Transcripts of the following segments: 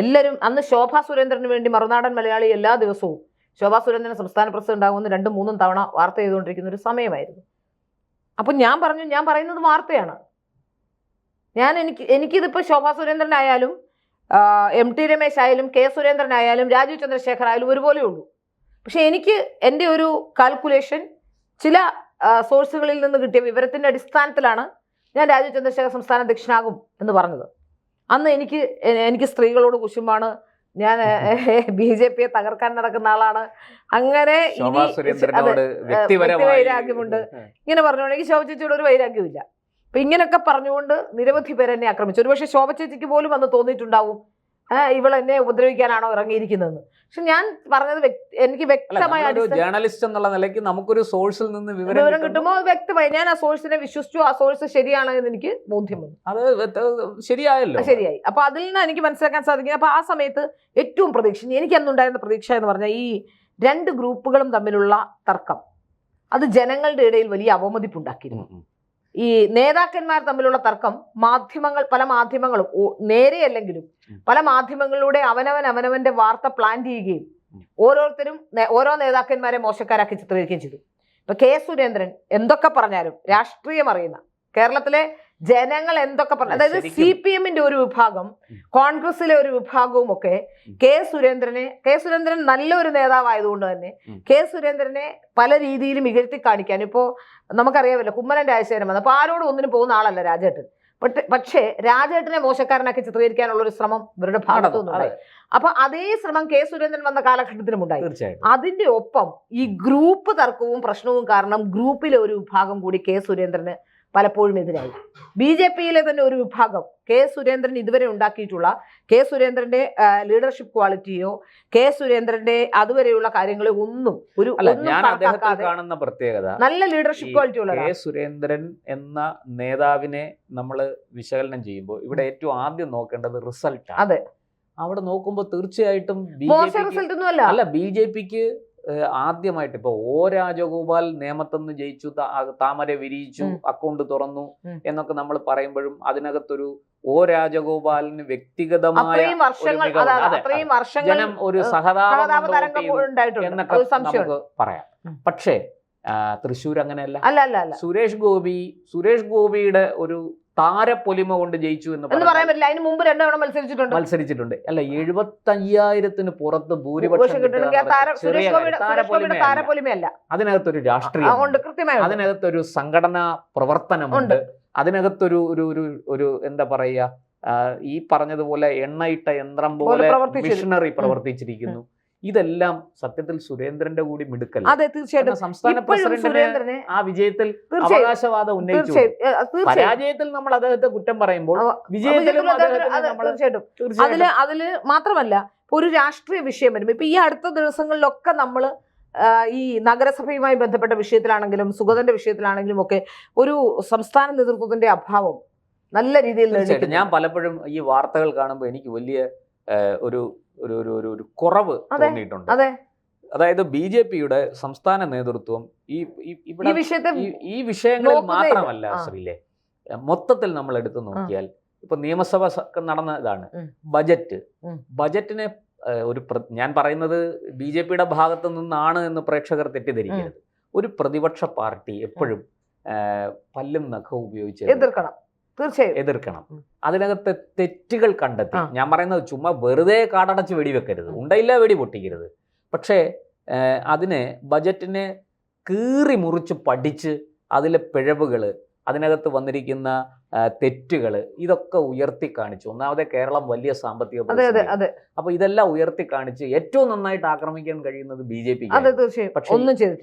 എല്ലാവരും അന്ന് ശോഭാ സുരേന്ദ്രന് വേണ്ടി മറുനാടൻ മലയാളി എല്ലാ ദിവസവും ശോഭാ സുരേന്ദ്രൻ സംസ്ഥാന പ്രസിഡന്റ് ഉണ്ടാകുമെന്ന് 2-3 തവണ വാർത്ത ചെയ്തുകൊണ്ടിരിക്കുന്ന ഒരു സമയമായിരുന്നു. അപ്പം ഞാൻ പറയുന്നത് വാർത്തയാണ്. എനിക്കിതിപ്പോൾ ശോഭാ സുരേന്ദ്രനായാലും MT രമേശ് ആയാലും കെ സുരേന്ദ്രനായാലും രാജീവ് ചന്ദ്രശേഖർ ആയാലും ഒരുപോലെ ഉള്ളൂ. പക്ഷെ എനിക്ക് എൻ്റെ ഒരു കാൽക്കുലേഷൻ ചില സോഴ്സുകളിൽ നിന്ന് കിട്ടിയ വിവരത്തിൻ്റെ അടിസ്ഥാനത്തിലാണ് ഞാൻ രാജീവ് ചന്ദ്രശേഖർ സംസ്ഥാന അധ്യക്ഷനാകും എന്ന് പറഞ്ഞത്. അന്ന് എനിക്ക് സ്ത്രീകളോട് കുശുമ്പാണ്, ഞാൻ BJPയെ തകർക്കാൻ നടക്കുന്ന ആളാണ്, അങ്ങനെ വൈരാഗ്യമുണ്ട് ഇങ്ങനെ പറഞ്ഞുകൊണ്ട് എനിക്ക് ശോഭ ചേച്ചിയോട് ഒരു വൈരാഗ്യമില്ല. അപ്പൊ ഇങ്ങനെയൊക്കെ പറഞ്ഞുകൊണ്ട് നിരവധി പേര് എന്നെ ആക്രമിച്ചു. ഒരുപക്ഷെ ശോഭ ചേച്ചിക്ക് പോലും അന്ന് തോന്നിയിട്ടുണ്ടാവും ഇവളെന്നെ ഉപദ്രവിക്കാനാണോ ഇറങ്ങിയിരിക്കുന്നതെന്ന്. പക്ഷെ ഞാൻ പറഞ്ഞത് എനിക്ക് വ്യക്തമായ ജേർണലിസ്റ്റ് എന്നുള്ള നിലയ്ക്ക് നമുക്കൊരു സോഴ്സിൽ നിന്ന് വിവരം കിട്ടുമ്പോൾ വ്യക്തമായി ഞാൻ ആ സോഴ്സിനെ വിശ്വസിച്ചു. ആ സോഴ്സ് ശരിയാണ് എന്ന് എനിക്ക് ബോധ്യം വന്നു. അത് ശരിയായല്ലോ, ശരിയായി. അപ്പൊ അതിൽ നിന്ന് എനിക്ക് മനസ്സിലാക്കാൻ സാധിക്കുന്നത്, അപ്പൊ ആ സമയത്ത് ഏറ്റവും എനിക്ക് അന്നുണ്ടായിരുന്ന പ്രതീക്ഷ എന്ന് പറഞ്ഞാൽ ഈ 2 ഗ്രൂപ്പുകളും തമ്മിലുള്ള തർക്കം അത് ജനങ്ങളുടെ ഇടയിൽ വലിയ അവമതിപ്പുണ്ടാക്കിയിരുന്നു. ഈ നേതാക്കന്മാർ തമ്മിലുള്ള തർക്കം പല മാധ്യമങ്ങളും നേരെയല്ലെങ്കിലും പല മാധ്യമങ്ങളിലൂടെ അവനവന്റെ വാർത്ത പ്ലാൻ ചെയ്യുകയും ഓരോരുത്തരും ഓരോ നേതാക്കന്മാരെ മോശക്കാരാക്കി ചിത്രീകരിക്കുകയും ചെയ്തു. ഇപ്പൊ കെ സുരേന്ദ്രൻ എന്തൊക്കെ പറഞ്ഞാലും രാഷ്ട്രീയം അറിയുന്ന കേരളത്തിലെ ജനങ്ങൾ എന്തൊക്കെ പറഞ്ഞു, അതായത് CPM-ന്റെ ഒരു വിഭാഗം, കോൺഗ്രസിലെ ഒരു വിഭാഗവും ഒക്കെ കെ സുരേന്ദ്രൻ നല്ലൊരു നേതാവായതുകൊണ്ട് തന്നെ കെ സുരേന്ദ്രനെ പല രീതിയിലും ഇകഴ്ത്തി കാണിക്കാൻ, ഇപ്പോ നമുക്കറിയാമല്ലോ കുമ്മനം രാജശേഖരൻ വന്നു, അപ്പൊ ആരോടും ഒന്നിനും പോകുന്ന ആളല്ല രാജേട്ടൻ. പക്ഷേ രാജേട്ടനെ മോശക്കാരനാക്കി ചിത്രീകരിക്കാനുള്ള ഒരു ശ്രമം ഇവരുടെ ഭാഗത്തു നിന്നുണ്ടായി. അപ്പൊ അതേ ശ്രമം കെ സുരേന്ദ്രൻ വന്ന കാലഘട്ടത്തിലും ഉണ്ടായി. അതിന്റെ ഒപ്പം ഈ ഗ്രൂപ്പ് തർക്കവും പ്രശ്നവും കാരണം ഗ്രൂപ്പിലെ ഒരു വിഭാഗം കൂടി കെ സുരേന്ദ്രന് പലപ്പോഴും എതിരായി. BJPയിലെ തന്നെ ഒരു വിഭാഗം കെ സുരേന്ദ്രൻ ഇതുവരെ ഉണ്ടാക്കിയിട്ടുള്ള കെ സുരേന്ദ്രന്റെ ലീഡർഷിപ്പ് ക്വാളിറ്റിയോ കെ സുരേന്ദ്രന്റെ അതുവരെയുള്ള കാര്യങ്ങളെ ഒന്നും കാണുന്ന പ്രത്യേകത നല്ല ലീഡർഷിപ്പ് ക്വാളിറ്റി ഉള്ള കെ സുരേന്ദ്രൻ എന്ന നേതാവിനെ നമ്മൾ വിശകലനം ചെയ്യുമ്പോൾ ഇവിടെ ഏറ്റവും ആദ്യം നോക്കേണ്ടത് റിസൾട്ട്. അതെ, അവിടെ നോക്കുമ്പോൾ തീർച്ചയായിട്ടും BJPക്ക് ആദ്യമായിട്ട് ഇപ്പൊ രാജഗോപാൽ നേമത്തുനിന്ന് ജയിച്ചു, താമര വിരിയിച്ചു, അക്കൗണ്ട് തുറന്നു എന്നൊക്കെ നമ്മൾ പറയുമ്പോഴും അതിനകത്തൊരു രാജഗോപാലിന് വ്യക്തിഗതമായ ജനം ഒരു സഹതാപം എന്നൊക്കെ നമുക്ക് പറയാം. പക്ഷേ തൃശ്ശൂർ അങ്ങനെയല്ല. സുരേഷ് ഗോപിയുടെ ഒരു താരപ്പൊലിമ കൊണ്ട് ജയിച്ചു എന്ന് പറയാൻ പറ്റില്ല. അതിന് മുമ്പ് 2 തവണ മത്സരിച്ചിട്ടുണ്ട്. അല്ല, 75,000-ന് പുറത്ത് ഭൂരിപക്ഷം അതിനകത്തൊരു രാഷ്ട്രീയം, അതിനകത്തൊരു സംഘടനാ പ്രവർത്തനമുണ്ട്, അതിനകത്തൊരു ഒരു എന്താ പറയുക, ഈ പറഞ്ഞതുപോലെ എണ്ണയിട്ട യന്ത്രം പോലെ മിഷനറി പ്രവർത്തിച്ചിരിക്കുന്നു. ഇതെല്ലാം സത്യത്തിൽ സുരേന്ദ്രന്റെ കൂടി മിടുക്കല്ല. അതെ, തീർച്ചയായിട്ടും സംസ്ഥാന പ്രസിഡന്റിനെ ആ വിജയത്തിൽ അവകാശവാദം ഉന്നയിച്ചു. പരാജയത്തിൽ നമ്മൾ അദ്ദേഹത്തെ കുറ്റം പറയുമ്പോൾ വിജയത്തിലും അതില് മാത്രമല്ല ഒരു രാഷ്ട്രീയ വിഷയം വരുമ്പോൾ ഇപ്പൊ ഈ അടുത്ത ദിവസങ്ങളിലൊക്കെ നമ്മൾ ഈ നഗരസഭയുമായി ബന്ധപ്പെട്ട വിഷയത്തിലാണെങ്കിലും സുഗതന്റെ വിഷയത്തിലാണെങ്കിലും ഒക്കെ ഒരു സംസ്ഥാന നേതൃത്വത്തിന്റെ അഭാവം നല്ല രീതിയിൽ ഞാൻ പലപ്പോഴും ഈ വാർത്തകൾ കാണുമ്പോൾ എനിക്ക് വലിയ ഒരു കുറവ് തോന്നിയിട്ടുണ്ട്. അതായത് BJPയുടെ സംസ്ഥാന നേതൃത്വം ഈ വിഷയങ്ങളിൽ മാത്രമല്ല ശ്രീലേ, മൊത്തത്തിൽ നമ്മൾ എടുത്തു നോക്കിയാൽ ഇപ്പൊ നിയമസഭ നടന്നതാണ് ബജറ്റിനെ ഞാൻ പറയുന്നത് BJPയുടെ ഭാഗത്തു നിന്നാണ് എന്ന് പ്രേക്ഷകർ തെറ്റിദ്ധരിക്കരുത്. ഒരു പ്രതിപക്ഷ പാർട്ടി എപ്പോഴും പല്ലും നഖവും ഉപയോഗിച്ച് എതിർക്കണം. അതിനകത്ത് തെറ്റുകൾ കണ്ടെത്തി, ഞാൻ പറയുന്നത് ചുമ്മാ വെറുതെ കാടടച്ച് വെടിവെക്കരുത്, ഉണ്ടയില്ല വെടി പൊട്ടിക്കരുത്. പക്ഷേ ബജറ്റിനെ കീറി മുറിച്ച് പഠിച്ച് അതിലെ പിഴവുകൾ, അതിനകത്ത് വന്നിരിക്കുന്ന തെറ്റുകൾ, ഇതൊക്കെ ഉയർത്തി കാണിച്ചു. ഒന്നാമതെ കേരളം വലിയ സാമ്പത്തിക പ്രതിസന്ധി. അപ്പൊ ഇതെല്ലാം ഉയർത്തി കാണിച്ച് ഏറ്റവും നന്നായിട്ട് ആക്രമിക്കാൻ കഴിയുന്നത് BJP.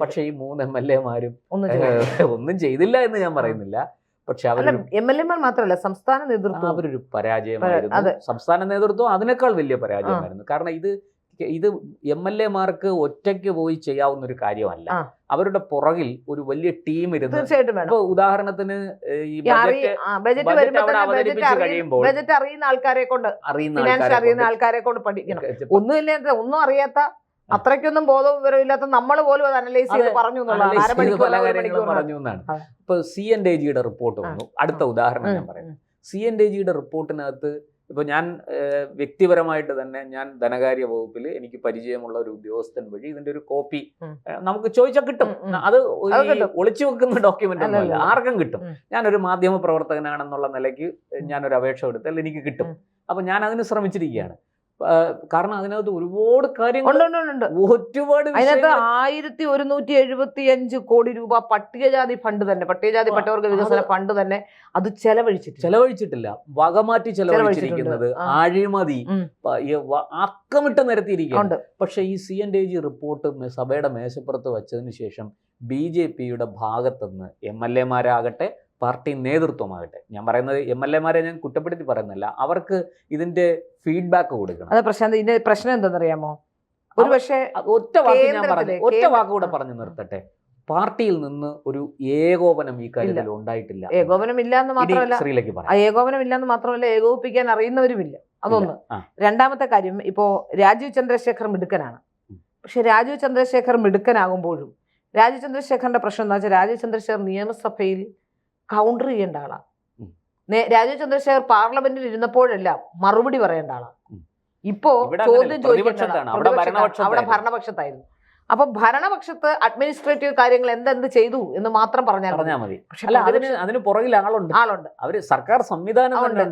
പക്ഷേ ഈ 3 MLA-മാരും ഒന്നും ചെയ്തില്ല എന്ന് ഞാൻ പറയുന്നില്ല. പക്ഷെ MLA-മാർ മാത്രമല്ല, സംസ്ഥാന നേതൃത്വം അവരൊരു പരാജയമായിരുന്നു. സംസ്ഥാന നേതൃത്വം അതിനേക്കാൾ വലിയ പരാജയമായിരുന്നു. കാരണം ഇത് MLA-മാർക്ക് ഒറ്റയ്ക്ക് പോയി ചെയ്യാവുന്ന ഒരു കാര്യമല്ല. അവരുടെ പുറകിൽ ഒരു വലിയ ടീം ഇരുന്ന്, ഇപ്പൊ ഉദാഹരണത്തിന് ഈ ബജറ്റ് കഴിയുമ്പോൾ അറിയുന്ന ആൾക്കാരെ കൊണ്ട് പഠിക്കണം. ഒന്നും അറിയാത്ത, അത്രയ്ക്കൊന്നും ബോധവും വിവരമില്ലാത്ത നമ്മൾ പോലും അത് അനലൈസ് ചെയ്ത് പറഞ്ഞു എന്നാണ്. ഇപ്പൊ CNAG-യുടെ റിപ്പോർട്ട് വന്നു. അടുത്ത ഉദാഹരണം ഞാൻ പറയുന്നത്, CNAG-യുടെ റിപ്പോർട്ടിനകത്ത് ഇപ്പോൾ ഞാൻ വ്യക്തിപരമായിട്ട് തന്നെ ഞാൻ ധനകാര്യ വകുപ്പിൽ എനിക്ക് പരിചയമുള്ള ഒരു ഉദ്യോഗസ്ഥൻ വഴി ഇതിന്റെ ഒരു കോപ്പി നമുക്ക് ചോദിച്ചാൽ കിട്ടും. അത് ഒളിച്ചു വെക്കുന്ന ഡോക്യുമെന്റ് ഒന്നുമല്ല, ആർക്കും കിട്ടും. ഞാനൊരു മാധ്യമ പ്രവർത്തകനാണെന്നുള്ള നിലയ്ക്ക് ഞാനൊരു അപേക്ഷ കൊടുത്താൽ എനിക്ക് കിട്ടും. അപ്പൊ ഞാൻ അതിന് ശ്രമിച്ചിരിക്കുകയാണ്. കാരണം അതിനകത്ത് ഒരുപാട് കാര്യങ്ങൾ, ഒരുപാട് 1175 കോടി രൂപ പട്ടികജാതി ഫണ്ട് തന്നെ, പട്ടികജാതി പട്ടികവർഗ വികസന ഫണ്ട് തന്നെ അത് ചെലവഴിച്ചിട്ടില്ല. വകമാറ്റി ചെലവഴിച്ചിരിക്കുന്നത്, അഴിമതി അക്കമിട്ട് നിരത്തിയിരിക്കുകയാണ്. പക്ഷെ ഈ CNAG റിപ്പോർട്ട് സഭയുടെ മേശപ്പുറത്ത് വെച്ചതിന് ശേഷം BJPയുടെ ഭാഗത്തുനിന്ന് MLA മാരാകട്ടെ പാർട്ടി നേതൃത്വമാകട്ടെ, ഞാൻ പറയുന്നത് MLA മാരെ ഞാൻ കുറ്റപ്പെടുത്തി പറയുന്നില്ല, അവർക്ക് ഇതിന്റെ ഫീഡ്ബാക്ക് കൊടുക്കണം. അതെ പ്രശാന്ത്, ഇതിന്റെ പ്രശ്നം എന്താണെന്നറിയാമോ? ഒരു പക്ഷേ ഒറ്റ വാക്ക് കൂടെ പറഞ്ഞു നിർത്തട്ടെ. പാർട്ടിയിൽ നിന്ന് ഒരു ഏകോപനം ഈ കാര്യത്തിൽ ഉണ്ടായിട്ടില്ല. ഏകോപനം ഇല്ലാന്ന് മാത്രമല്ല, ഏകോപനം ഇല്ലാന്ന് മാത്രമല്ല, ഏകോപിപ്പിക്കാൻ അറിയുന്നവരുമില്ല. അതൊന്ന്. രണ്ടാമത്തെ കാര്യം, ഇപ്പോ രാജീവ് ചന്ദ്രശേഖർ മിടുക്കനാണ്. പക്ഷെ രാജീവ് ചന്ദ്രശേഖർ മിടുക്കനാകുമ്പോഴും രാജീവ് ചന്ദ്രശേഖറിന്റെ പ്രശ്നം എന്താ വെച്ചാൽ, രാജീവ് ചന്ദ്രശേഖർ നിയമസഭയിൽ കൗണ്ടർ ചെയ്യേണ്ട ആളാണ്. രാജീവ് ചന്ദ്രശേഖർ പാർലമെന്റിൽ ഇരുന്നപ്പോഴെല്ലാം മറുപടി പറയേണ്ട ആളാണ്. ഇപ്പോ ചോദ്യം ചോദിക്കേണ്ട അവിടെ ഭരണപക്ഷത്തായിരുന്നു. അപ്പൊ ഭരണപക്ഷത്ത് അഡ്മിനിസ്ട്രേറ്റീവ് കാര്യങ്ങൾ എന്തെന്ത് ചെയ്തു എന്ന് മാത്രം പറഞ്ഞാൽ മതി. പക്ഷെ അതിന് പുറകിൽ ആളുണ്ട്. അവര് സർക്കാർ സംവിധാനം അത്രേ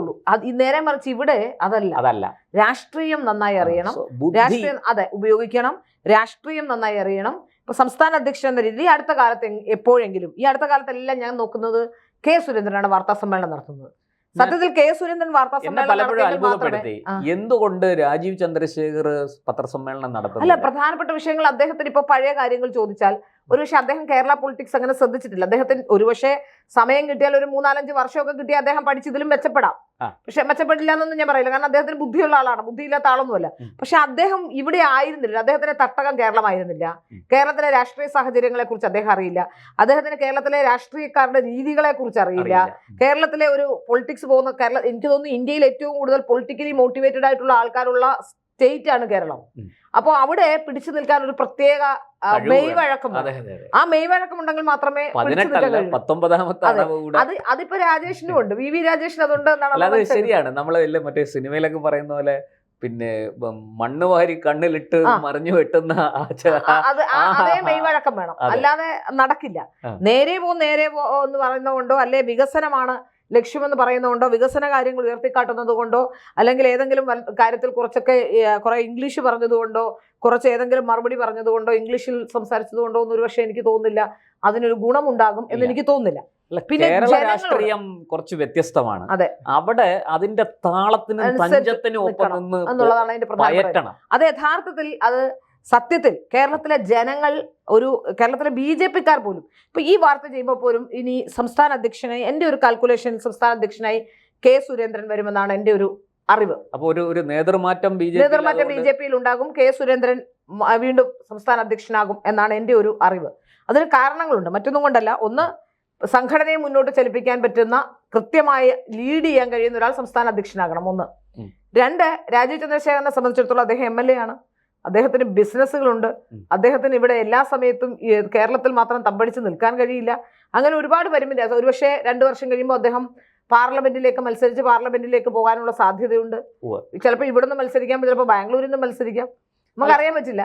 ഉള്ളൂ. നേരെ മറിച്ച് ഇവിടെ അതല്ല. രാഷ്ട്രീയം നന്നായി അറിയണം, രാഷ്ട്രീയം ഉപയോഗിക്കണം, രാഷ്ട്രീയം നന്നായി അറിയണം. ഇപ്പൊ സംസ്ഥാന അധ്യക്ഷൻ എന്ന രീതിയിൽ അടുത്ത കാലത്ത് എപ്പോഴെങ്കിലും, ഈ അടുത്ത കാലത്തെല്ലാം ഞാൻ നോക്കുന്നത് കെ സുരേന്ദ്രനാണ് വാർത്താ സമ്മേളനം നടത്തുന്നത്. സത്യത്തിൽ കെ സുരേന്ദ്രൻ വാർത്താ സമ്മേളനം അത്ഭുതപ്പെടുത്തി. എന്തുകൊണ്ട് രാജീവ് ചന്ദ്രശേഖർ പത്രസമ്മേളനം നടത്തുന്നു? അല്ല, പ്രധാനപ്പെട്ട വിഷയങ്ങൾ അദ്ദേഹത്തിന് ഇപ്പൊ പഴയ കാര്യങ്ങൾ ചോദിച്ചാൽ ഒരുപക്ഷെ അദ്ദേഹം കേരള പൊളിറ്റിക്സ് അങ്ങനെ ശ്രദ്ധിച്ചിട്ടില്ല. അദ്ദേഹത്തിന് ഒരുപക്ഷെ സമയം കിട്ടിയാൽ ഒരു 3-4 വർഷമൊക്കെ കിട്ടിയാൽ അദ്ദേഹം പഠിച്ചതിലും മെച്ചപ്പെടാം. പക്ഷെ മെച്ചപ്പെടില്ല എന്നൊന്നും ഞാൻ പറയില്ല, കാരണം അദ്ദേഹത്തിന് ബുദ്ധിയുള്ള ആളാണ്, ബുദ്ധിയില്ലാത്ത ആളൊന്നുമല്ല. പക്ഷെ അദ്ദേഹം ഇവിടെ ആയിരുന്നില്ല, അദ്ദേഹത്തിന്റെ തട്ടകം കേരളമായിരുന്നില്ല. കേരളത്തിലെ രാഷ്ട്രീയ സാഹചര്യങ്ങളെ കുറിച്ച് അദ്ദേഹം അറിയില്ല, അദ്ദേഹത്തിന് കേരളത്തിലെ രാഷ്ട്രീയക്കാരുടെ രീതികളെ കുറിച്ച് അറിയില്ല. കേരളത്തിലെ ഒരു പൊളിറ്റിക്സ് പോകുന്ന എനിക്ക് തോന്നുന്നു ഇന്ത്യയിൽ ഏറ്റവും കൂടുതൽ പൊളിറ്റിക്കലി മോട്ടിവേറ്റഡ് ആയിട്ടുള്ള ആൾക്കാരുള്ള സ്റ്റേറ്റ് ആണ് കേരളം. അപ്പൊ അവിടെ പിടിച്ചു നിൽക്കാൻ ഒരു പ്രത്യേക മെയ്വഴക്കം, ആ മെയ്വഴക്കം ഉണ്ടെങ്കിൽ മാത്രമേ അതിപ്പോ രാജേഷിനും ഉണ്ട്, VV രാജേഷിന് അതുണ്ട് എന്നാണ്. ശരിയാണ്. നമ്മള് മറ്റേ സിനിമയിലൊക്കെ പറയുന്ന പോലെ പിന്നെ മണ്ണ് വാരി കണ്ണിലിട്ട് മറിഞ്ഞു വെട്ടുന്ന അതേ മെയ്വഴക്കം വേണം, അല്ലാതെ നടക്കില്ല. നേരെ പോ എന്ന് പറയുന്നതുകൊണ്ടോ, അല്ലെ വികസനമാണ് ലക്ഷ്യമെന്ന് പറയുന്നതുകൊണ്ടോ, വികസന കാര്യങ്ങൾ ഉയർത്തിക്കാട്ടുന്നത് കൊണ്ടോ, അല്ലെങ്കിൽ ഏതെങ്കിലും കാര്യത്തിൽ കുറെ ഇംഗ്ലീഷ് പറഞ്ഞതുകൊണ്ടോ, കുറച്ച് ഏതെങ്കിലും മറുപടി പറഞ്ഞതുകൊണ്ടോ, ഇംഗ്ലീഷിൽ സംസാരിച്ചതുകൊണ്ടോ ഒന്നും ഒരുപക്ഷെ എനിക്ക് തോന്നുന്നില്ല അതിനൊരു ഗുണമുണ്ടാകും എന്ന് എനിക്ക് തോന്നുന്നില്ല. പിന്നെ രാഷ്ട്രീയം കുറച്ച് വ്യത്യസ്തമാണ്. അതെ, അവിടെ അതിന്റെ താളത്തിനും പഞ്ചത്തിനും ഒപ്പം നിന്ന് എന്നുള്ളതാണ് അതിന്റെ പ്രധാന. അത് യഥാർത്ഥത്തിൽ സത്യത്തിൽ കേരളത്തിലെ ജനങ്ങൾ, കേരളത്തിലെ BJPക്കാർ പോലും ഇപ്പൊ ഈ വാർത്ത ചെയ്യുമ്പോൾ പോലും ഇനി സംസ്ഥാന അധ്യക്ഷനായി, എന്റെ ഒരു കാൽക്കുലേഷൻ, സംസ്ഥാന അധ്യക്ഷനായി കെ സുരേന്ദ്രൻ വരുമെന്നാണ് എന്റെ ഒരു അറിവ്. അപ്പോൾ ഒരു നേതൃമാറ്റം BJPയിൽ ഉണ്ടാകും, കെ സുരേന്ദ്രൻ വീണ്ടും സംസ്ഥാന അധ്യക്ഷനാകും എന്നാണ് എന്റെ ഒരു അറിവ്. അതിന് കാരണങ്ങളുണ്ട്, മറ്റൊന്നും കൊണ്ടല്ല. ഒന്ന്, സംഘടനയെ മുന്നോട്ട് ചലിപ്പിക്കാൻ പറ്റുന്ന, കൃത്യമായി ലീഡ് ചെയ്യാൻ കഴിയുന്ന ഒരാൾ സംസ്ഥാന അധ്യക്ഷനാകണം. ഒന്ന്. രണ്ട്, രാജീവ് ചന്ദ്രശേഖരനെ സംബന്ധിച്ചിടത്തോളം അദ്ദേഹം MLA ആണ്, അദ്ദേഹത്തിന് ബിസിനസ്സുകളുണ്ട്, അദ്ദേഹത്തിന് ഇവിടെ എല്ലാ സമയത്തും കേരളത്തിൽ മാത്രം തമ്പടിച്ച് നിൽക്കാൻ കഴിയില്ല. അങ്ങനെ ഒരുപാട് പരിമിതി. ഒരുപക്ഷെ 2 വർഷം കഴിയുമ്പോൾ അദ്ദേഹം പാർലമെന്റിലേക്ക് മത്സരിച്ച് പാർലമെന്റിലേക്ക് പോകാനുള്ള സാധ്യതയുണ്ട്. ചിലപ്പോൾ ഇവിടുന്ന് മത്സരിക്കാം, ചിലപ്പോൾ ബാംഗ്ലൂരിൽ നിന്ന് മത്സരിക്കാം, നമുക്കറിയാൻ പറ്റില്ല.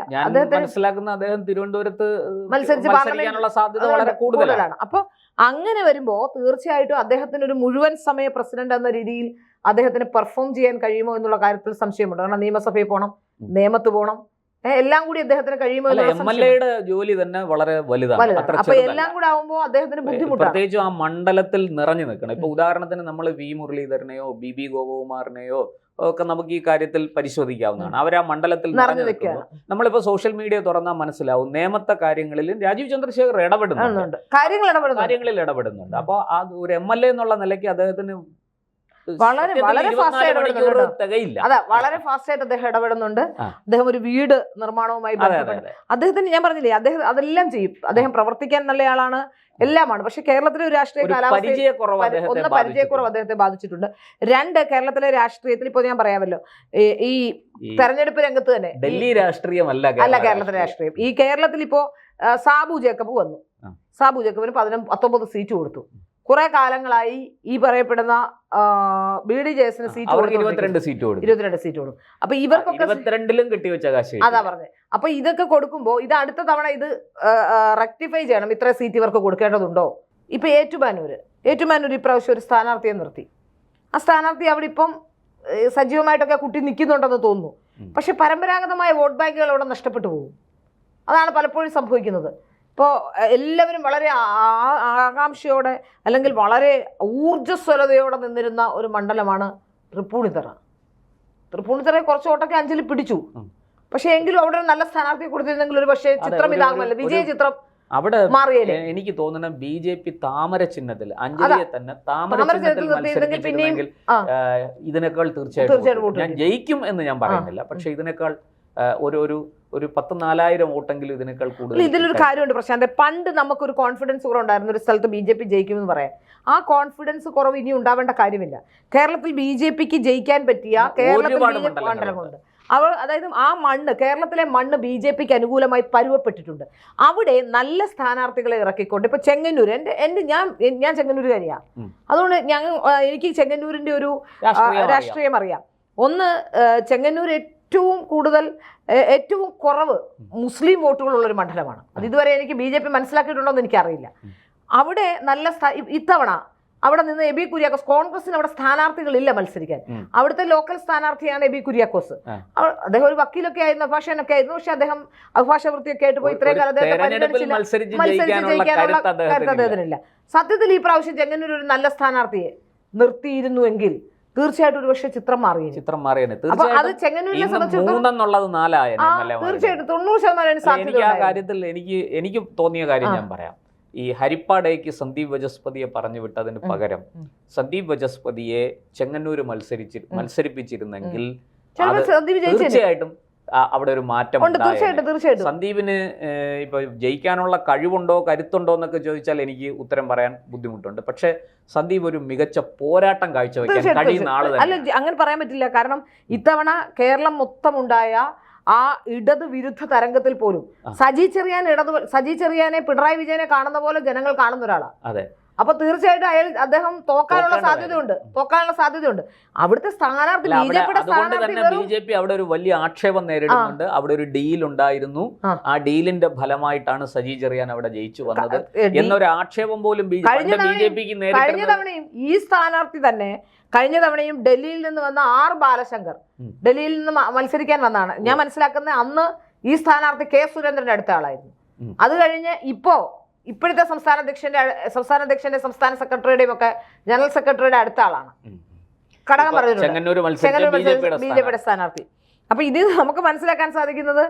അദ്ദേഹം തിരുവനന്തപുരത്ത് മത്സരിച്ച് പാർലമെന്റിനുള്ള സാധ്യത വളരെ കൂടുതലാണ്. അപ്പൊ അങ്ങനെ വരുമ്പോ തീർച്ചയായിട്ടും അദ്ദേഹത്തിന് ഒരു മുഴുവൻ സമയ പ്രസിഡന്റ് എന്ന രീതിയിൽ അദ്ദേഹത്തിന് പെർഫോം ചെയ്യാൻ കഴിയുമോ എന്നുള്ള കാര്യത്തിൽ സംശയമുണ്ട്. കാരണം നിയമസഭയിൽ പോകണം, നിയമത്ത് പോകണം, എല്ലാം കൂടി അദ്ദേഹത്തിന് കഴിയുമോ? MLAയുടെ ജോലി തന്നെ വളരെ വലുതാണ്. അപ്പൊ എല്ലാം കൂടെ ആവുമ്പോൾ അദ്ദേഹത്തിന് ബുദ്ധിമുട്ടാണ്, പ്രത്യേകിച്ചും ആ മണ്ഡലത്തിൽ നിറഞ്ഞു നിൽക്കണം. ഇപ്പൊ ഉദാഹരണത്തിന് നമ്മൾ V മുരളീധരനെയോ BB ഗോപകുമാറിനെയോ ഒക്കെ നമുക്ക് ഈ കാര്യത്തിൽ പരിശോധിക്കാവുന്നതാണ്. അവർ ആ മണ്ഡലത്തിൽ നിറഞ്ഞു നിൽക്കുന്നു. നമ്മളിപ്പോ സോഷ്യൽ മീഡിയ തുറന്നാൽ മനസ്സിലാവും, നിയമത്തെ കാര്യങ്ങളിലും രാജീവ് ചന്ദ്രശേഖർ ഇടപെടുന്നുണ്ട്, കാര്യങ്ങളിൽ ഇടപെടുന്നുണ്ട്. അപ്പൊ ഒരു MLA എന്നുള്ള നിലയ്ക്ക് അദ്ദേഹത്തിന് വളരെ ഫാസ്റ്റ് ആയിട്ട് അദ്ദേഹം ഇടപെടുന്നുണ്ട്. അദ്ദേഹം ഒരു വീട് നിർമ്മാണവുമായി ബന്ധപ്പെട്ട് അദ്ദേഹത്തിന്, ഞാൻ പറഞ്ഞില്ലേ, അദ്ദേഹം അതെല്ലാം ചെയ്യും. അദ്ദേഹം പ്രവർത്തിക്കാൻ നല്ലയാളാണ്, എല്ലാമാണ്. പക്ഷെ കേരളത്തിലെ ഒരു രാഷ്ട്രീയ കാലാവസ്ഥ പരിചയക്കുറവ് അദ്ദേഹത്തെ ബാധിച്ചിട്ടുണ്ട്. 2, കേരളത്തിലെ രാഷ്ട്രീയത്തിൽ ഇപ്പോൾ ഞാൻ പറയാമല്ലോ, ഈ തെരഞ്ഞെടുപ്പ് രംഗത്ത് തന്നെ ഡൽഹി രാഷ്ട്രീയമല്ല കേരളത്തിലെ രാഷ്ട്രീയം. ഈ കേരളത്തിൽ ഇപ്പോ സാബു ജേക്കബ് വന്നു, സാബു ജേക്കബിന് 19 സീറ്റ് കൊടുത്തു. കുറെ കാലങ്ങളായി ഈ പറയപ്പെടുന്ന BDJS സീറ്റ് 22 സീറ്റ് കൊടുക്കും. അപ്പൊ ഇവർക്കൊക്കെ 22-ലും കെട്ടിവെച്ച കാശ്. അതാ പറഞ്ഞത്. അപ്പൊ ഇതൊക്കെ കൊടുക്കുമ്പോൾ ഇത് അടുത്ത തവണ ഇത് റെക്ടിഫൈ ചെയ്യണം. ഇത്ര സീറ്റ് ഇവർക്ക് കൊടുക്കേണ്ടതുണ്ടോ? ഇപ്പൊ ഏറ്റുമാനൂർ ഇപ്രാവശ്യം ഒരു സ്ഥാനാർത്ഥിയെ നിർത്തി. ആ സ്ഥാനാർത്ഥി അവിടെ ഇപ്പം സജീവമായിട്ടൊക്കെ കുട്ടി നിൽക്കുന്നുണ്ടെന്ന് തോന്നുന്നു. പക്ഷെ പരമ്പരാഗതമായ വോട്ട് ബാങ്കുകൾ അവിടെ നഷ്ടപ്പെട്ടു പോകും. അതാണ് പലപ്പോഴും സംഭവിക്കുന്നത്. ഇപ്പോൾ എല്ലാവരും വളരെ ആകാംക്ഷയോടെ അല്ലെങ്കിൽ വളരെ ഊർജ്ജസ്വലതയോടെ നിന്നിരുന്ന ഒരു മണ്ഡലമാണ് തൃപ്പൂണിത്തറയെ കുറച്ച് വോട്ടൊക്കെ അഞ്ചലിൽ പിടിച്ചു. പക്ഷെ എങ്കിലും അവിടെ ഒരു നല്ല സ്ഥാനാർത്ഥിയെ കൊടുത്തിരുന്നെങ്കിൽ ഒരു പക്ഷേ ചിത്രം ഇതാകുമല്ലോ, വിജയ ചിത്രം അവിടെ എനിക്ക് തോന്നുന്ന BJP താമര ചിഹ്നത്തിൽ അഞ്ജലിയെ തന്നെ താമര ചിഹ്നത്തിൽ മത്സരിപ്പിച്ചിരുന്നെങ്കിൽ ഇതിനേക്കാൾ തീർച്ചയായിട്ടും ഞാൻ ജയിക്കും എന്ന് ഞാൻ പറയുന്നില്ല. പക്ഷെ ഇതിനേക്കാൾ ഒരു 10,000-4,000 വോട്ടെങ്കിലും ഇതിനേക്കാൾ കൂടുതൽ. ഇതിലൊരു കാര്യമുണ്ട് പ്രശാന്ത്. പണ്ട് നമുക്കൊരു കോൺഫിഡൻസ് കുറവുണ്ടായിരുന്നു ഒരു സ്ഥലത്ത് BJP ജയിക്കുമെന്ന് പറയാൻ. ആ കോൺഫിഡൻസ് കുറവ് ഇനി ഉണ്ടാവേണ്ട കാര്യമില്ല. കേരളത്തിൽ BJPക്ക് ജയിക്കാൻ പറ്റിയ കേരളത്തിൽ മണ്ഡലമുണ്ട്. അതായത് ആ മണ്ണ്, കേരളത്തിലെ മണ്ണ് BJPക്ക് അനുകൂലമായി പരുവപ്പെട്ടിട്ടുണ്ട്. അവിടെ നല്ല സ്ഥാനാർത്ഥികളെ ഇറക്കിക്കൊണ്ട് ഇപ്പൊ ചെങ്ങന്നൂർ ഞാൻ ചെങ്ങന്നൂരുകാരിയാണ്. അതുകൊണ്ട് എനിക്ക് ചെങ്ങന്നൂരിന്റെ ഒരു രാഷ്ട്രീയം അറിയാം. ഒന്ന്, ചെങ്ങന്നൂർ ഏറ്റവും കുറവ് മുസ്ലിം വോട്ടുകളുള്ള ഒരു മണ്ഡലമാണ്. അത് ഇതുവരെ എനിക്ക് BJP മനസ്സിലാക്കിയിട്ടുണ്ടോ എന്ന് എനിക്കറിയില്ല. അവിടെ നല്ല ഇത്തവണ അവിടെ നിന്ന് എബി കുര്യാക്കോസ്, കോൺഗ്രസിന് അവിടെ സ്ഥാനാർത്ഥികളില്ല മത്സരിക്കാൻ. അവിടുത്തെ ലോക്കൽ സ്ഥാനാർത്ഥിയാണ് എബി കുര്യാക്കോസ്. അദ്ദേഹം ഒരു വക്കീലൊക്കെ ആയിരുന്നു, അഭിഭാഷകനൊക്കെ ആയിരുന്നു. പക്ഷെ അദ്ദേഹം അഭിഭാഷ വൃത്തിയൊക്കെ ആയിട്ട് പോയി ഇത്രയും കാലം മത്സരിച്ച് ജയിക്കാനുള്ള കരുത്ത് അദ്ദേഹത്തിനില്ല. സത്യത്തിൽ ഈ പ്രാവശ്യം ചെങ്ങന്നൂർ ഒരു നല്ല സ്ഥാനാർത്ഥിയെ നിർത്തിയിരുന്നുവെങ്കിൽ തീർച്ചയായിട്ടും ഒരു പക്ഷേ ചിത്രം മാറിയേനെ. അത് ചെങ്ങന്നൂരിനെ സംബന്ധിച്ചിടത്തോളം തീർച്ചയായിട്ടും 90% സാധ്യത. ആ കാര്യത്തിൽ എനിക്ക് തോന്നിയ കാര്യം ഞാൻ പറയാം. ഈ ഹരിപ്പാടേക്ക് സന്ദീപ് വചസ്പതിയെ പറഞ്ഞു വിട്ടതിന് പകരം സന്ദീപ് വചസ്പതിയെ ചെങ്ങന്നൂർ മത്സരിപ്പിച്ചിരുന്നെങ്കിൽ തീർച്ചയായിട്ടും അവിടെ ഒരു മാറ്റം. സന്ദീപിന് ഇപ്പൊ ജയിക്കാനുള്ള കഴിവുണ്ടോ കരുത്തുണ്ടോ എന്നൊക്കെ ചോദിച്ചാൽ എനിക്ക് ഉത്തരം പറയാൻ ബുദ്ധിമുട്ടുണ്ട്. പക്ഷെ സന്ദീപ് ഒരു മികച്ച പോരാട്ടം കാഴ്ചവെക്കാൻ കഴിയുന്ന ആള് തന്നെ. അല്ല, അങ്ങനെ പറയാൻ പറ്റില്ല. കാരണം ഇത്തവണ കേരളം മൊത്തം ഉണ്ടായ ആ ഇടത് വിരുദ്ധ തരംഗത്തിൽ പോലും സജി ചെറിയാനെ പിണറായി വിജയനെ കാണുന്ന പോലെ ജനങ്ങൾ കാണുന്ന ഒരാളാണ്. അതെ. അപ്പൊ തീർച്ചയായിട്ടും അദ്ദേഹം തോക്കാനുള്ള സാധ്യതയുണ്ട്. അവിടുത്തെ സ്ഥാനാർത്ഥി BJP അവിടെ ഒരു വലിയ ആക്ഷേപം നേരിടുന്നുണ്ട്. അവിടെ ഒരു ഡീൽ ഉണ്ടായിരുന്നു. ആ ഡീലിന്റെ ഫലമായിട്ടാണ് സജി ചെറിയാൻ അവിടെ ജയിച്ചു വന്നത് എന്നൊരു ആക്ഷേപം പോലും BJPക്ക് കഴിഞ്ഞ തവണയും ഈ സ്ഥാനാർത്ഥി തന്നെ കഴിഞ്ഞ തവണയും ഡൽഹിയിൽ നിന്ന് വന്ന ബാലശങ്കർ ഡൽഹിയിൽ നിന്ന് മത്സരിക്കാൻ വന്നതാണ്. ഞാൻ മനസ്സിലാക്കുന്ന അന്ന് ഈ സ്ഥാനാർത്ഥി K. സുരേന്ദ്രന്റെ അടുത്ത ആളായിരുന്നു. അത് കഴിഞ്ഞ് ഇപ്പോഴത്തെ സംസ്ഥാന അധ്യക്ഷന്റെ സംസ്ഥാന സെക്രട്ടറിയുടെയും ഒക്കെ ജനറൽ സെക്രട്ടറിയുടെ അടുത്ത ആളാണ്. ഘടകം പറഞ്ഞിട്ടുണ്ട് BJPയുടെ സ്ഥാനാർത്ഥി. അപ്പൊ ഇത് നമുക്ക് മനസ്സിലാക്കാൻ സാധിക്കുന്നത്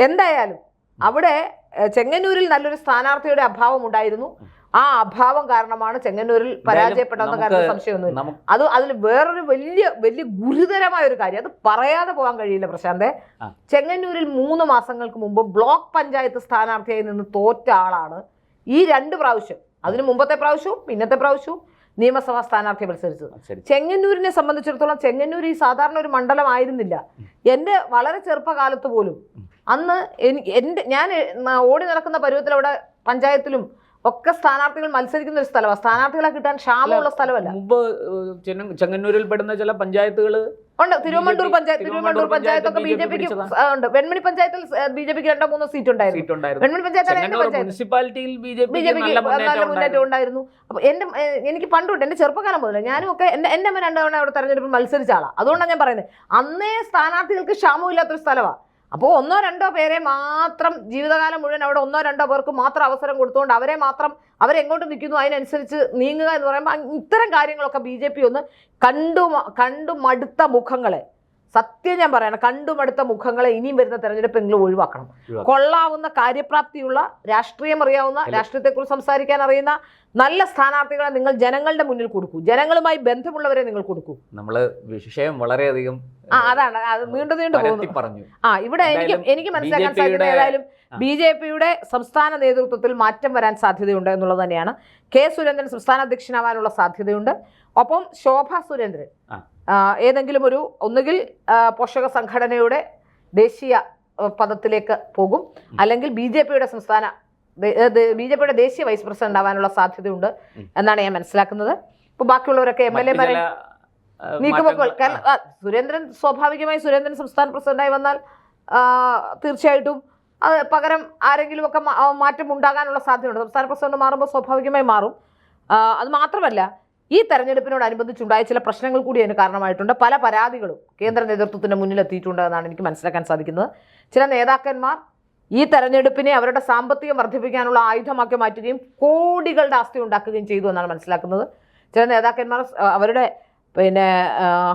എന്തായാലും അവിടെ ചെങ്ങന്നൂരിൽ നല്ലൊരു സ്ഥാനാർത്ഥിയുടെ അഭാവം ഉണ്ടായിരുന്നു. ആ അഭാവം കാരണമാണ് ചെങ്ങന്നൂരിൽ പരാജയപ്പെട്ടതെന്ന കാര്യത്തിൽ സംശയമൊന്നുമില്ല. അതിൽ വേറൊരു വലിയ ഗുരുതരമായ ഒരു കാര്യം, അത് പറയാതെ പോകാൻ കഴിയില്ല പ്രശാന്തേ. ചെങ്ങന്നൂരിൽ 3 മാസങ്ങൾക്ക് മുമ്പ് ബ്ലോക്ക് പഞ്ചായത്ത് സ്ഥാനാർത്ഥിയായി നിന്ന് തോറ്റ ആളാണ് ഈ 2 പ്രാവശ്യം, അതിന് മുമ്പത്തെ പ്രാവശ്യവും പിന്നത്തെ പ്രാവശ്യവും നിയമസഭാ സ്ഥാനാർത്ഥി മത്സരിച്ചത്. ചെങ്ങന്നൂരിനെ സംബന്ധിച്ചിടത്തോളം ചെങ്ങന്നൂർ ഈ സാധാരണ ഒരു മണ്ഡലം ആയിരുന്നില്ല. എൻ്റെ വളരെ ചെറുപ്പകാലത്ത് പോലും അന്ന് ഞാൻ ഓടി നടക്കുന്ന പരുവത്തിൽ അവിടെ പഞ്ചായത്തിലും ഒക്കെ സ്ഥാനാർത്ഥികൾ മത്സരിക്കുന്ന ഒരു സ്ഥലമാണ്. സ്ഥാനാർത്ഥികളെ കിട്ടാൻ ക്ഷാമമുള്ള സ്ഥലമല്ല. മുമ്പ് ചെങ്ങന്നൂരിൽ പെടുന്ന ചില പഞ്ചായത്തുകൾ ഉണ്ട്. തിരുവമണ്ടൂർ പഞ്ചായത്തൊക്കെ BJPക്ക് ഉണ്ട്. വെൺമണി പഞ്ചായത്തിൽ BJPക്ക് 2-3 സീറ്റ് ഉണ്ടായിരുന്നു. വെൺമണി പഞ്ചായത്തിൽ മുനിസിപ്പാലിറ്റിയിൽ BJPക്ക് നല്ല മുന്നേറ്റം ഉണ്ടായിരുന്നു. അപ്പൊ എനിക്ക് പണ്ടുണ്ട്, എന്റെ ചെറുപ്പകാലം മുതൽ ഞാനും ഒക്കെ എന്റെ അമ്മ 2 തവണ അവിടെ തെരഞ്ഞെടുപ്പിൽ മത്സരിച്ച ആളാണ്. അതുകൊണ്ടാണ് ഞാൻ പറയുന്നത് അന്നേ സ്ഥാനാർത്ഥികൾക്ക് ക്ഷാമമില്ലാത്തൊരു സ്ഥലമാണ്. അപ്പോൾ 1-2 പേരെ മാത്രം ജീവിതകാലം മുഴുവൻ അവിടെ 1-2 പേർക്ക് മാത്രം അവസരം കൊടുത്തുകൊണ്ട് അവരെങ്ങോട്ട് നിൽക്കുന്നു അതിനനുസരിച്ച് നീങ്ങുക എന്ന് പറയുമ്പോൾ ഇത്തരം കാര്യങ്ങളൊക്കെ BJP ഒന്ന് കണ്ടു മടുത്ത മുഖങ്ങളെ, സത്യം ഞാൻ പറയണം, കണ്ടുമടുത്ത മുഖങ്ങളെ ഇനിയും വരുന്ന തെരഞ്ഞെടുപ്പെങ്കിലും ഒഴിവാക്കണം. കൊള്ളാവുന്ന കാര്യപ്രാപ്തിയുള്ള രാഷ്ട്രീയം അറിയാവുന്ന, രാഷ്ട്രീയത്തെക്കുറിച്ച് സംസാരിക്കാൻ അറിയുന്ന നല്ല സ്ഥാനാർത്ഥികളെ നിങ്ങൾ ജനങ്ങളുടെ മുന്നിൽ കൊടുക്കൂ. ജനങ്ങളുമായി ബന്ധമുള്ളവരെ നിങ്ങൾ കൊടുക്കൂ. നമ്മള് വിഷയം വളരെയധികം അതാണ് നീണ്ടു പോകുന്നു. ഇവിടെ എനിക്ക് മനസ്സിലാക്കാൻ സാധിക്കുന്നത് ഏതായാലും BJPയുടെ സംസ്ഥാന നേതൃത്വത്തിൽ മാറ്റം വരാൻ സാധ്യതയുണ്ട് എന്നുള്ളത് തന്നെയാണ്. K. സുരേന്ദ്രൻ സംസ്ഥാന അധ്യക്ഷനാവാനുള്ള സാധ്യതയുണ്ട്. ഒപ്പം ശോഭാ സുരേന്ദ്രൻ ഏതെങ്കിലും ഒന്നുകിൽ പോഷക സംഘടനയുടെ ദേശീയ പദത്തിലേക്ക് പോകും, അല്ലെങ്കിൽ BJPയുടെ സംസ്ഥാന ബി.ജെ.പിയുടെ ദേശീയ വൈസ് പ്രസിഡന്റ് ആവാനുള്ള സാധ്യതയുണ്ട് എന്നാണ് ഞാൻ മനസ്സിലാക്കുന്നത്. ഇപ്പൊ ബാക്കിയുള്ളവരൊക്കെ MLA നീക്കുപോക്കുകൾ. കാരണം സ്വാഭാവികമായി സുരേന്ദ്രൻ സംസ്ഥാന പ്രസിഡന്റായി വന്നാൽ തീർച്ചയായിട്ടും പകരം ആരെങ്കിലും ഒക്കെ മാറ്റം ഉണ്ടാകാനുള്ള സാധ്യതയുണ്ട്. സംസ്ഥാന പ്രസിഡന്റ് മാറുമ്പോൾ സ്വാഭാവികമായി മാറും. അത് മാത്രമല്ല, ഈ തെരഞ്ഞെടുപ്പിനോടനുബന്ധിച്ചുണ്ടായ ചില പ്രശ്നങ്ങൾ കൂടി അതിന് കാരണമായിട്ടുണ്ട്. പല പരാതികളും കേന്ദ്ര നേതൃത്വത്തിന്റെ മുന്നിലെത്തിയിട്ടുണ്ട് എന്നാണ് എനിക്ക് മനസ്സിലാക്കാൻ സാധിക്കുന്നത്. ചില നേതാക്കന്മാർ ഈ തെരഞ്ഞെടുപ്പിനെ അവരുടെ സാമ്പത്തികം വർദ്ധിപ്പിക്കാനുള്ള ആയുധമാക്കി മാറ്റുകയും കോടികളുടെ ആസ്തി ഉണ്ടാക്കുകയും ചെയ്തു എന്നാണ് മനസ്സിലാക്കുന്നത്. ചില നേതാക്കന്മാർ അവരുടെ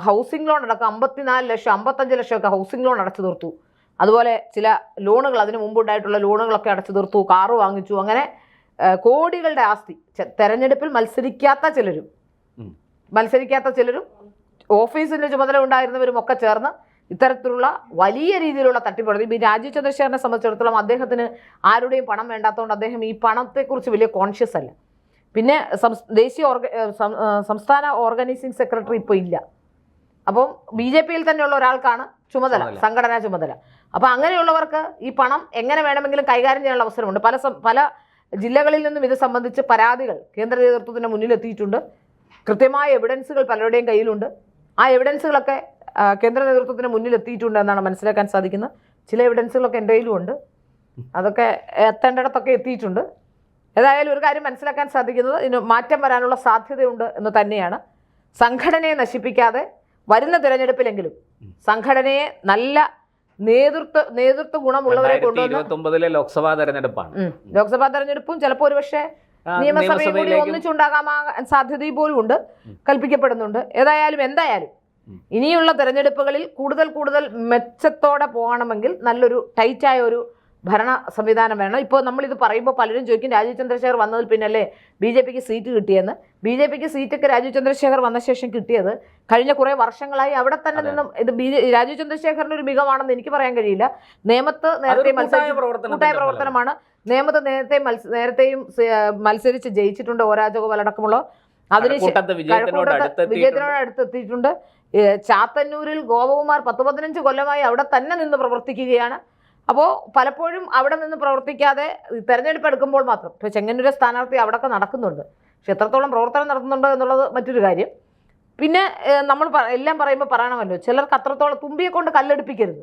ഹൗസിംഗ് ലോൺ അടക്കം 54 ലക്ഷം 55 ലക്ഷമൊക്കെ ഹൗസിംഗ് ലോൺ അടച്ചു തീർത്തു. അതുപോലെ ചില ലോണുകൾ, അതിന് മുമ്പുണ്ടായിട്ടുള്ള ലോണുകളൊക്കെ അടച്ചു തീർത്തു, കാറ് വാങ്ങിച്ചു. അങ്ങനെ കോടികളുടെ ആസ്തി തെരഞ്ഞെടുപ്പിൽ മത്സരിക്കാത്ത ചിലരും ഓഫീസിന്റെ ചുമതല ഉണ്ടായിരുന്നവരും ഒക്കെ ചേർന്ന് ഇത്തരത്തിലുള്ള വലിയ രീതിയിലുള്ള തട്ടിപ്പ്. ഈ രാജീവ് ചന്ദ്രശേഖരനെ സംബന്ധിച്ചിടത്തോളം അദ്ദേഹത്തിന് ആരുടെയും പണം വേണ്ടാത്തതുകൊണ്ട് അദ്ദേഹം ഈ പണത്തെക്കുറിച്ച് വലിയ കോൺഷ്യസ് അല്ല. പിന്നെ സംസ്ഥാന ഓർഗനൈസിംഗ് സെക്രട്ടറി ഇപ്പോൾ ഇല്ല. അപ്പം BJPയിൽ തന്നെയുള്ള ഒരാൾക്കാണ് ചുമതല, സംഘടനാ ചുമതല. അപ്പം അങ്ങനെയുള്ളവർക്ക് ഈ പണം എങ്ങനെ വേണമെങ്കിലും കൈകാര്യം ചെയ്യാനുള്ള അവസരമുണ്ട്. പല ജില്ലകളിൽ നിന്നും ഇത് സംബന്ധിച്ച് പരാതികൾ കേന്ദ്ര നേതൃത്വത്തിൻ്റെ മുന്നിലെത്തിയിട്ടുണ്ട്. കൃത്യമായ എവിഡൻസുകൾ പലരുടെയും കയ്യിലുണ്ട്. ആ എവിഡൻസുകളൊക്കെ കേന്ദ്ര നേതൃത്വത്തിന് മുന്നിലെത്തിയിട്ടുണ്ട് എന്നാണ് മനസ്സിലാക്കാൻ സാധിക്കുന്നത്. ചില എവിഡൻസുകളൊക്കെ എൻ്റെ കയ്യിലും ഉണ്ട്. അതൊക്കെ എത്തേണ്ടിടത്തൊക്കെ എത്തിയിട്ടുണ്ട്. ഏതായാലും ഒരു കാര്യം മനസ്സിലാക്കാൻ സാധിക്കുന്നത് ഇതിന് മാറ്റം വരാനുള്ള സാധ്യതയുണ്ട് എന്ന് തന്നെയാണ്. സംഘടനയെ നശിപ്പിക്കാതെ വരുന്ന തിരഞ്ഞെടുപ്പിലെങ്കിലും സംഘടനയെ നല്ല നേതൃത്വ ഗുണമുള്ളവരെ കൊണ്ടുവന്ന് ലോക്സഭാ തെരഞ്ഞെടുപ്പാണ്. ലോക്സഭാ തെരഞ്ഞെടുപ്പും ചിലപ്പോൾ ഒരുപക്ഷെ നിയമസഭയും കൂടി ഒന്നിച്ചുണ്ടാകാൻ സാധ്യതയും പോലും ഉണ്ട്, കൽപ്പിക്കപ്പെടുന്നുണ്ട്. എന്തായാലും ഇനിയുള്ള തെരഞ്ഞെടുപ്പുകളിൽ കൂടുതൽ മെച്ചത്തോടെ പോകണമെങ്കിൽ നല്ലൊരു ടൈറ്റായ ഒരു ഭരണ സംവിധാനം വേണം. ഇപ്പോൾ നമ്മളിത് പറയുമ്പോൾ പലരും ചോദിക്കും, രാജീവ് ചന്ദ്രശേഖർ വന്നതിൽ പിന്നല്ലേ BJPക്ക് സീറ്റ് കിട്ടിയെന്ന്. BJPക്ക് സീറ്റൊക്കെ രാജീവ് ചന്ദ്രശേഖർ വന്ന ശേഷം കിട്ടിയത് കഴിഞ്ഞ കുറേ വർഷങ്ങളായി അവിടെ തന്നെ നിന്നും. ഇത് രാജീവ് ചന്ദ്രശേഖറിന്റെ ഒരു മികവാണെന്ന് എനിക്ക് പറയാൻ കഴിയില്ല. നേമത്ത് നേരത്തെ കൂട്ടായ പ്രവർത്തനമാണ്. നേമത്ത് നേരത്തെയും മത്സരിച്ച് ജയിച്ചിട്ടുണ്ട് ഒ രാജഗോപാൽ അടക്കമുള്ള. അതിന് വിജയത്തിനോട് അടുത്തെത്തിയിട്ടുണ്ട്. ചാത്തന്നൂരിൽ ഗോപകുമാർ 10-15 കൊല്ലമായി അവിടെ തന്നെ നിന്ന് പ്രവർത്തിക്കുകയാണ്. അപ്പോൾ പലപ്പോഴും അവിടെ നിന്ന് പ്രവർത്തിക്കാതെ തെരഞ്ഞെടുപ്പ് എടുക്കുമ്പോൾ മാത്രം. ഇപ്പോൾ ചെങ്ങന്നൂരെ സ്ഥാനാർത്ഥി അവിടെയൊക്കെ നടക്കുന്നുണ്ട്, പക്ഷെ എത്രത്തോളം പ്രവർത്തനം നടത്തുന്നുണ്ടോ എന്നുള്ളത് മറ്റൊരു കാര്യം. പിന്നെ നമ്മൾ എല്ലാം പറയുമ്പോൾ പറയണമല്ലോ, ചിലർക്ക് അത്രത്തോളം തുമ്പിയെ കൊണ്ട് കല്ലെടുപ്പിക്കരുത്.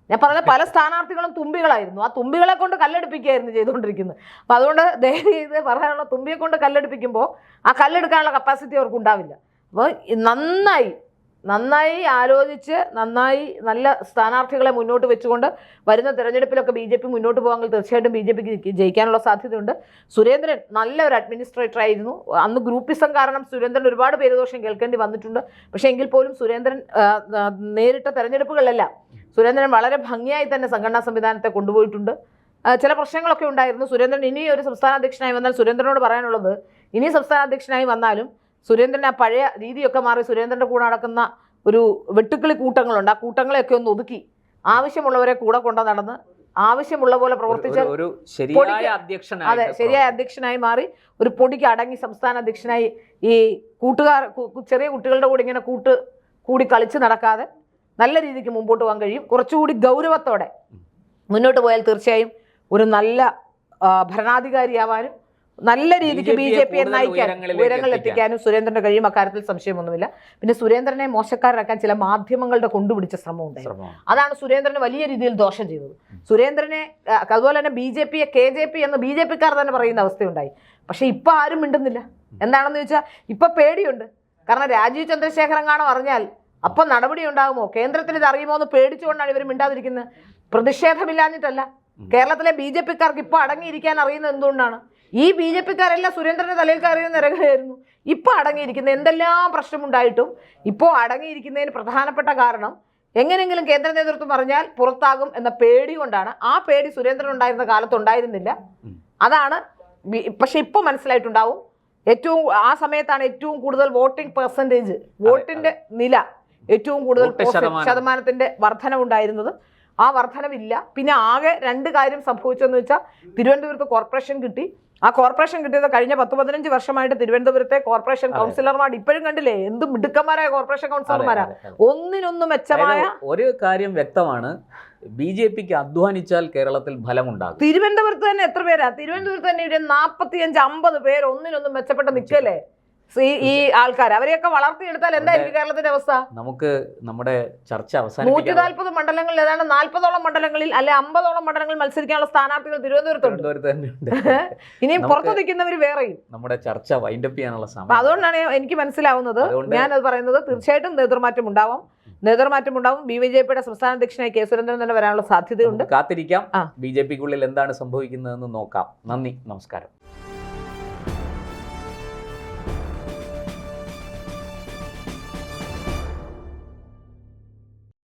ഞാൻ പറഞ്ഞ പല സ്ഥാനാർത്ഥികളും തുമ്പികളായിരുന്നു. ആ തുമ്പികളെ കൊണ്ട് കല്ലെടുപ്പിക്കുകയായിരുന്നു ചെയ്തുകൊണ്ടിരിക്കുന്നത്. അപ്പോൾ അതുകൊണ്ട് ദയവ് ചെയ്ത് പറയാനുള്ള, തുമ്പിയെ കൊണ്ട് കല്ലെടുപ്പിക്കുമ്പോൾ ആ കല്ലെടുക്കാനുള്ള കപ്പാസിറ്റി അവർക്ക് ഉണ്ടാവില്ല. അപ്പോൾ നന്നായി ആലോചിച്ച് നല്ല സ്ഥാനാർത്ഥികളെ മുന്നോട്ട് വെച്ചുകൊണ്ട് വരുന്ന തെരഞ്ഞെടുപ്പിലൊക്കെ BJP മുന്നോട്ട് പോകാമെങ്കിൽ തീർച്ചയായിട്ടും BJPക്ക് ജയിക്കാനുള്ള സാധ്യതയുണ്ട്. സുരേന്ദ്രൻ നല്ലൊരു അഡ്മിനിസ്ട്രേറ്റർ ആയിരുന്നു. അന്ന് ഗ്രൂപ്പിസം കാരണം സുരേന്ദ്രൻ ഒരുപാട് പേരുദോഷം കേൾക്കേണ്ടി വന്നിട്ടുണ്ട്. പക്ഷേ എങ്കിൽ പോലും സുരേന്ദ്രൻ നേരിട്ട തെരഞ്ഞെടുപ്പുകളിലെല്ലാം സുരേന്ദ്രൻ വളരെ ഭംഗിയായി തന്നെ സംഘടനാ സംവിധാനത്തെ കൊണ്ടുപോയിട്ടുണ്ട്. ചില പ്രശ്നങ്ങളൊക്കെ ഉണ്ടായിരുന്നു. സുരേന്ദ്രൻ ഇനി ഒരു സംസ്ഥാന അധ്യക്ഷനായി വന്നാൽ സുരേന്ദ്രനോട് പറയാനുള്ളത്, ഇനി സംസ്ഥാന അധ്യക്ഷനായി വന്നാലും സുരേന്ദ്രൻ ആ പഴയ രീതിയൊക്കെ മാറി സുരേന്ദ്രൻ്റെ കൂടെ നടക്കുന്ന ഒരു വെട്ടുക്കിളി കൂട്ടങ്ങളുണ്ട്. ആ കൂട്ടങ്ങളെയൊക്കെ ഒന്ന് ഒതുക്കി ആവശ്യമുള്ളവരെ കൂടെ കൊണ്ടു നടന്ന് ആവശ്യമുള്ള പോലെ പ്രവർത്തിച്ച ശരിയായ അധ്യക്ഷനായി മാറി ഒരു പൊടിക്ക് അടങ്ങി സംസ്ഥാന അധ്യക്ഷനായി ഈ ചെറിയ കുട്ടികളുടെ കൂടെ ഇങ്ങനെ കൂടി കളിച്ച് നടക്കാതെ നല്ല രീതിക്ക് മുമ്പോട്ട് പോകാൻ കഴിയും. കുറച്ചുകൂടി ഗൗരവത്തോടെ മുന്നോട്ട് പോയാൽ തീർച്ചയായും ഒരു നല്ല ഭരണാധികാരിയാവാനും നല്ല രീതിക്ക് BJPയെ നയിക്കാനും ഉയരങ്ങളിൽ എത്തിക്കാനും സുരേന്ദ്രന്റെ കഴിയും. അക്കാര്യത്തിൽ സംശയമൊന്നുമില്ല. പിന്നെ സുരേന്ദ്രനെ മോശക്കാരനാക്കാൻ ചില മാധ്യമങ്ങളുടെ കൊണ്ടുപിടിച്ച ശ്രമമുണ്ടായി. അതാണ് സുരേന്ദ്രന് വലിയ രീതിയിൽ ദോഷം ചെയ്തത്. സുരേന്ദ്രനെ അതുപോലെ തന്നെ BJPയെ KJP എന്ന് BJPക്കാർ തന്നെ പറയുന്ന അവസ്ഥയുണ്ടായി. പക്ഷെ ഇപ്പൊ ആരും മിണ്ടുന്നില്ല. എന്താണെന്ന് ചോദിച്ചാൽ ഇപ്പൊ പേടിയുണ്ട്. കാരണം രാജീവ് ചന്ദ്രശേഖരൻ കാണോ അറിഞ്ഞാൽ അപ്പൊ നടപടി ഉണ്ടാകുമോ, കേന്ദ്രത്തിൽ ഇത് അറിയുമോ എന്ന് പേടിച്ചുകൊണ്ടാണ് ഇവർ മിണ്ടാതിരിക്കുന്നത്. പ്രതിഷേധമില്ലാഞ്ഞിട്ടല്ല. കേരളത്തിലെ BJPക്കാർക്ക് ഇപ്പൊ അടങ്ങിയിരിക്കാൻ അറിയുന്നത് എന്തുകൊണ്ടാണ്? ഈ BJPക്കാരെല്ലാം സുരേന്ദ്രന്റെ തലയിൽ കയറിയെന്ന് ഇറങ്ങുകയായിരുന്നു. ഇപ്പൊ അടങ്ങിയിരിക്കുന്ന എന്തെല്ലാം പ്രശ്നമുണ്ടായിട്ടും ഇപ്പോൾ അടങ്ങിയിരിക്കുന്നതിന് പ്രധാനപ്പെട്ട കാരണം എങ്ങനെയെങ്കിലും കേന്ദ്ര നേതൃത്വം പറഞ്ഞാൽ പുറത്താകും എന്ന പേടി കൊണ്ടാണ്. ആ പേടി സുരേന്ദ്രൻ ഉണ്ടായിരുന്ന കാലത്ത് ഉണ്ടായിരുന്നില്ല. അതാണ്. പക്ഷെ ഇപ്പൊ മനസ്സിലായിട്ടുണ്ടാവും. ആ സമയത്താണ് ഏറ്റവും കൂടുതൽ വോട്ടിംഗ് പെർസെൻറ്റേജ്, വോട്ടിന്റെ നില ഏറ്റവും കൂടുതൽ ശതമാനത്തിന്റെ വർധനവുണ്ടായിരുന്നത്. ആ വർധനവില്ല. പിന്നെ ആകെ 2 കാര്യം സംഭവിച്ചെന്ന് വെച്ചാൽ തിരുവനന്തപുരത്ത് കോർപ്പറേഷൻ കിട്ടി. ആ കോർപ്പറേഷൻ കിട്ടിയത് കഴിഞ്ഞ 10-15 വർഷമായിട്ട് തിരുവനന്തപുരത്തെ കോർപ്പറേഷൻ കൗൺസിലർമാർ ഇപ്പോഴും കണ്ടില്ലേ എന്ത് മിടുക്കന്മാരായ കോർപ്പറേഷൻ കൗൺസിലർമാരാ. ഒന്നിനൊന്നും മെച്ചമായ ഒരു കാര്യം വ്യക്തമാണ്. BJP അധ്വാനിച്ചാൽ കേരളത്തിൽ ഫലമുണ്ടാകും. തിരുവനന്തപുരത്ത് തന്നെ എത്ര പേരാ? തിരുവനന്തപുരത്ത് തന്നെ ഇവിടെ 45-50 പേര് ഒന്നിനൊന്നും മെച്ചപ്പെട്ട നിൽക്കല്ലേ ഈ ആൾക്കാർ. അവരെയൊക്കെ വളർത്തിയെടുത്താൽ എന്തായിരിക്കും കേരളത്തിന്റെ അവസ്ഥ? നമുക്ക് നമ്മുടെ ചർച്ച 140 മണ്ഡലങ്ങളിൽ ഏതാണ്ട് 40ഓളം മണ്ഡലങ്ങളിൽ അല്ലെ 50ഓളം മണ്ഡലങ്ങളിൽ മത്സരിക്കാനുള്ള സ്ഥാനാർത്ഥികൾ തിരുവനന്തപുരത്ത് തന്നെയുണ്ട്. ഇനിയും പുറത്തു നിൽക്കുന്നവർ വേറെയും. നമ്മുടെ ചർച്ച വൈൻഡപ്പ് ചെയ്യാനുള്ള സമയം. അതുകൊണ്ടാണ് എനിക്ക് മനസ്സിലാവുന്നത്, ഞാനത് പറയുന്നത് തീർച്ചയായിട്ടും നേതൃമാറ്റം ഉണ്ടാവും. BJPയുടെ സംസ്ഥാന അധ്യക്ഷനായി കെ സുരേന്ദ്രൻ തന്നെ വരാനുള്ള സാധ്യതയുണ്ട്. കാത്തിരിക്കാം. BJPക്കുള്ളിൽ എന്താണ് സംഭവിക്കുന്നതെന്ന് നോക്കാം. നന്ദി, നമസ്കാരം.